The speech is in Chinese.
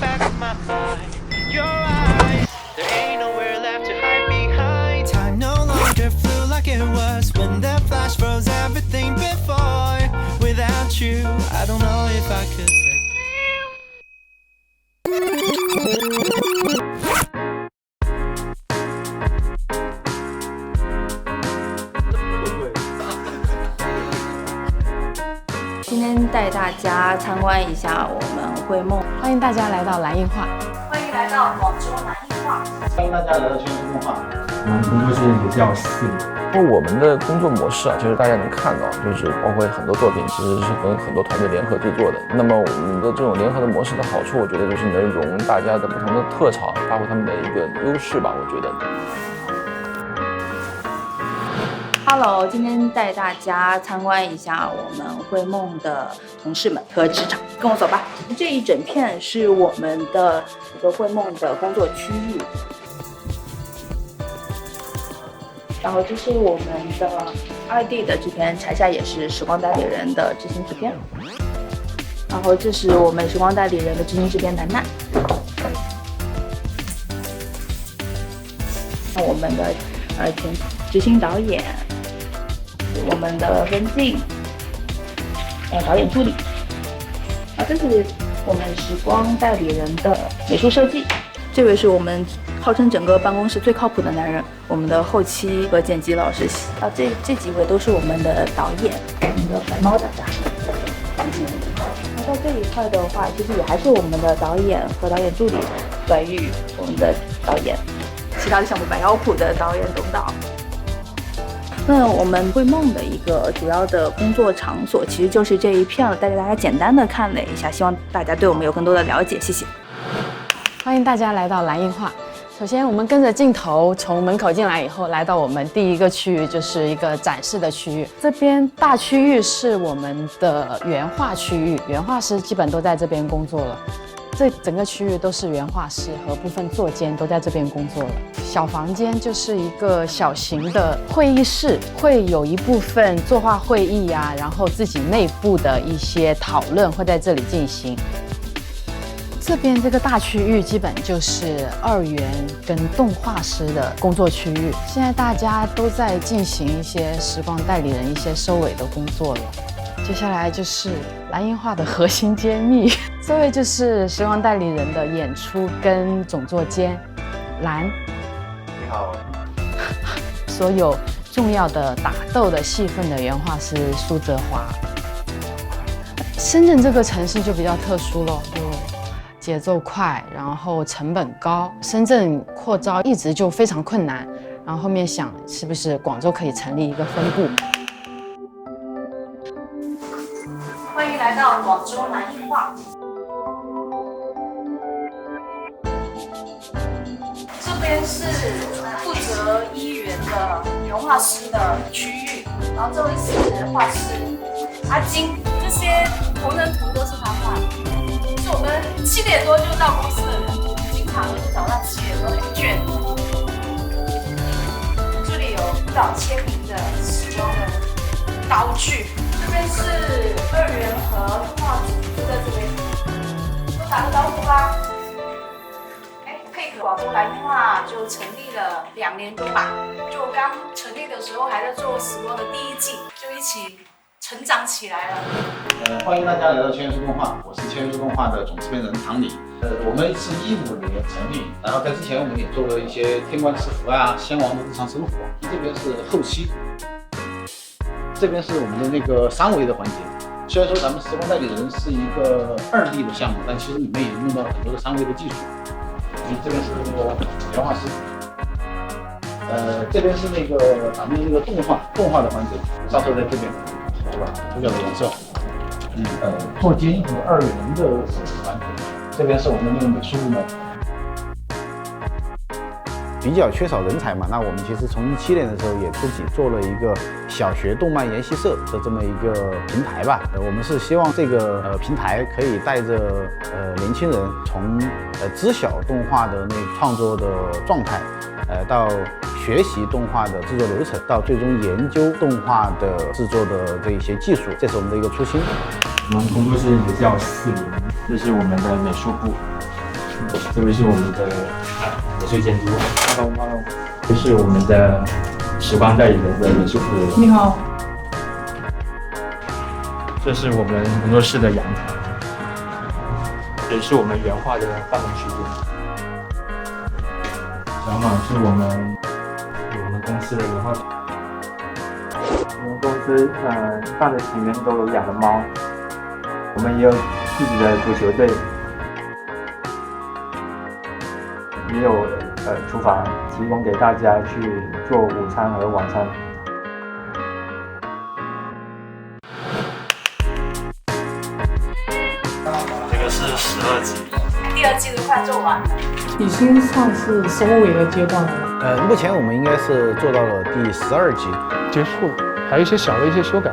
back of my mind. Your eyes, there ain't nowhere left to hide behind. Time no longer flew like it was when the flash froze everything before. Without you, I don't know if I could take.今天带大家参观一下我们绘梦，欢迎大家来到蓝印画，欢迎来到广州蓝印画，欢迎大家来到全书动画。我们工作室也叫四里。因为我们的工作模式啊，就是大家能看到，就是包括很多作品其实是跟很多团队联合制作的。那么我们的这种联合的模式的好处，我觉得就是能融大家的不同的特长，发挥他们的一个优势吧，我觉得。Hello， 今天带大家参观一下我们绘梦的同事们和职场，跟我走吧。这一整片是我们的一个绘梦的工作区域，然后这是我们的2D 的制片柴夏，也是时光代理人的执行制片，然后这是我们时光代理人的执行制片楠楠，我们的前执行导演。我们的分镜，导演助理，这是我们时光代理人的美术设计，这位是我们号称整个办公室最靠谱的男人，我们的后期和剪辑老师，这几位都是我们的导演，我们的白猫大大。到这一块的话，其实也还是我们的导演和导演助理段誉，我们的导演，其他的项目百妖谱的导演董导。那我们绘梦的一个主要的工作场所其实就是这一片了，带着大家简单的看了一下，希望大家对我们有更多的了解，谢谢。欢迎大家来到蓝印画。首先，我们跟着镜头从门口进来以后，来到我们第一个区域，就是一个展示的区域。这边大区域是我们的原画区域，原画师基本都在这边工作了。这整个区域都是原画师和部分作监都在这边工作了。小房间就是一个小型的会议室，会有一部分作画会议啊，然后自己内部的一些讨论会在这里进行。这边这个大区域基本就是2元跟动画师的工作区域。现在大家都在进行一些时光代理人一些收尾的工作了。接下来就是蓝印画的核心揭秘，这位就是时光代理人的演出跟总作监蓝。你好。所有重要的打斗的戏份的原画是苏泽华。深圳这个城市就比较特殊了，就节奏快，然后成本高。深圳扩招一直就非常困难，然后后面想是不是广州可以成立一个分部。欢迎来到广州蓝印画。这边是负责1元的原画师的区域，然后这位是画师阿金，这些同人图都是他画的，是我们7点多就到公司的人，经常都是早上7点多很倦。这里有舞蹈签名的时装的道具。这边是2元和画组就在这边，都打个招呼吧。配合广州蓝印画就成立了2年多吧，就刚成立的时候还在做时光的第1季，就一起成长起来了。欢迎大家来到全书动画，我是全书动画的总制片人唐李。我们是15年成立，然后在之前我们也做了一些天官赐福啊、先王的日常生活，这边是后期。这边是我们的那个3维的环节，虽然说咱们时光代理人是一个2D 的项目，但其实里面也用到很多的3维的技术。这边是那个原画师，这边是那个咱们的那个动画的环节，照射在这边，对吧？主角的颜色，做监和2元的环节，这边是我们的那个美术部门。比较缺少人才嘛，那我们其实从17年的时候也自己做了一个小学动漫研习社的这么一个平台吧。我们是希望这个平台可以带着年轻人从知晓动画的那创作的状态，到学习动画的制作流程，到最终研究动画的制作的这一些技术，这是我们的一个初心。我们工作室也叫4里，这是我们的美术部。这位是我们的国税监督，这是我们的时光代理人的人事部。你好，这是我们工作室的阳台，也是我们原画的办公区域。小马是我们公司的文化。我们公司大的成员都有养了猫，我们也有自己的足球队，也有厨房提供给大家去做午餐和晚餐。这个是12集，第二季都快做完了。已经算是收尾的阶段了。目前我们应该是做到了第12集。结束，还有一些小的修改。